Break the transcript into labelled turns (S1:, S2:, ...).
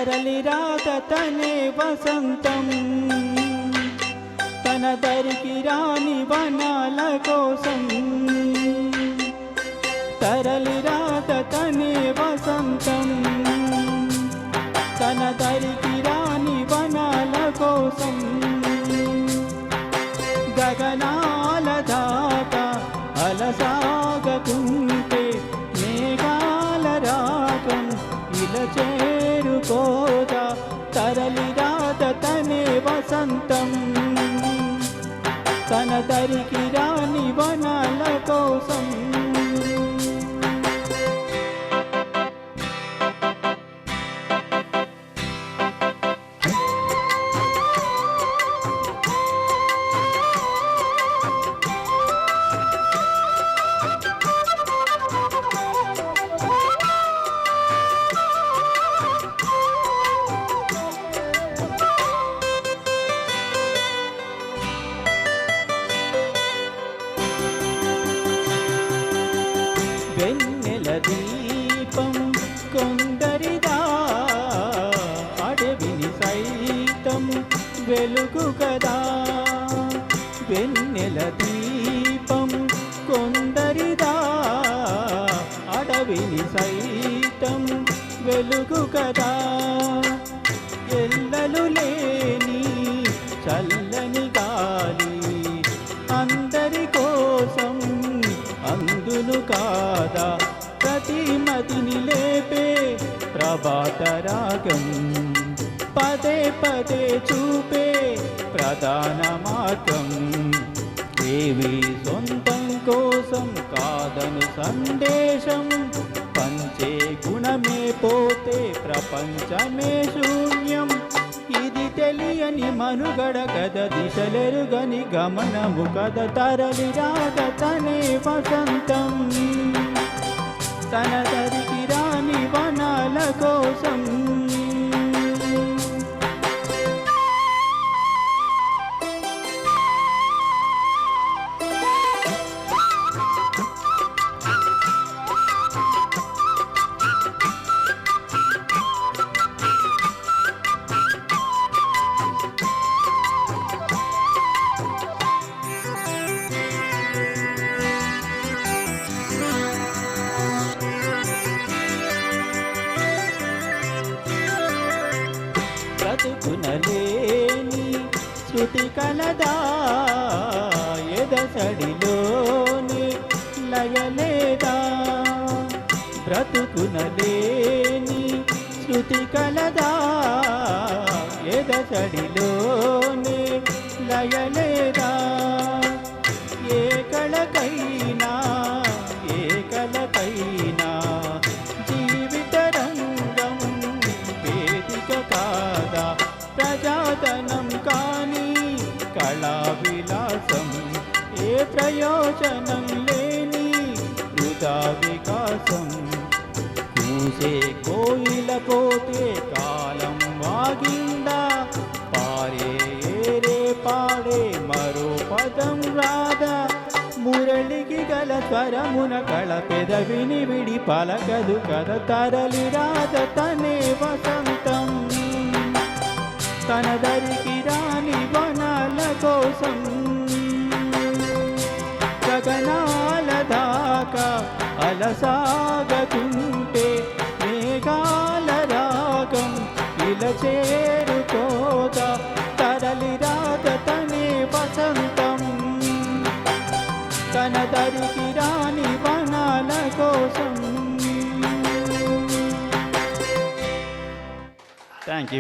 S1: తరలి రాత తనే వసంతం తన దరికి రాని వనాల కోసం తరలి రాత తనే వసంతం తన దరికి రాని వనాల కోసం గగనాల దాకా అలసాగకుంటే మేఘాల రాగం ఇలా చేరుకోదా తరలి రాత తనే వసంతం తన దరికి రాని వనాల కోసం వెన్నెల దీపం కొందరిదా అడవిని సైతం వెలుగు కదా వెన్నెల దీపం కొందరిదా అడవిని సైతం వెలుగు కదా ఎల్లలు లేని చల్లని గాలి అందరి కోసం అందును కాదా ప్రతి మదిని లేపే ప్రభాత రాగం పదే పదే చూపే ప్రధాన మార్గం ఏవి సొంతం కోసం కాదను సందేశం పంచే గుణమే పోతే ప్రపంచమే శూన్యం ఇది తెలియని మనుగడ కద దిశలెరుగని గమనము కద తరలి రాత తనే వసంతం తన దరికి రాని వనాల కోసం బ్రతుకునలేని శృతి కలదా ఎదసడిలోని లయలేదా బ్రతుకునలేని శృతి కలదా ఎదసడిలోని లయలేదా ఏ కళకైనా ఏ కళకైనా జీవిత రంగం వేదిక కాదా ప్రజాధనం కానీ కళా విలాసం ఏ ప్రయోజనం లేని వృధా వికాసం కూసే కోయిల పోతే కాలం వాగిందా పారే ఏరే పాడే మరో పదం రాదా మురళికి గల స్వరమున కళ పెదవిని విడి పలకదు కద తరలి రాత తనే వసంతం తన దరికి రాని వనాల కోసం గగనాల దాకా అలసాగతుంటే మేఘాల రాగం ఇలా చేరుకోదా తరలి రాత తనే వసంతం తన దరికి రాని వనాల కోసం. Thank you.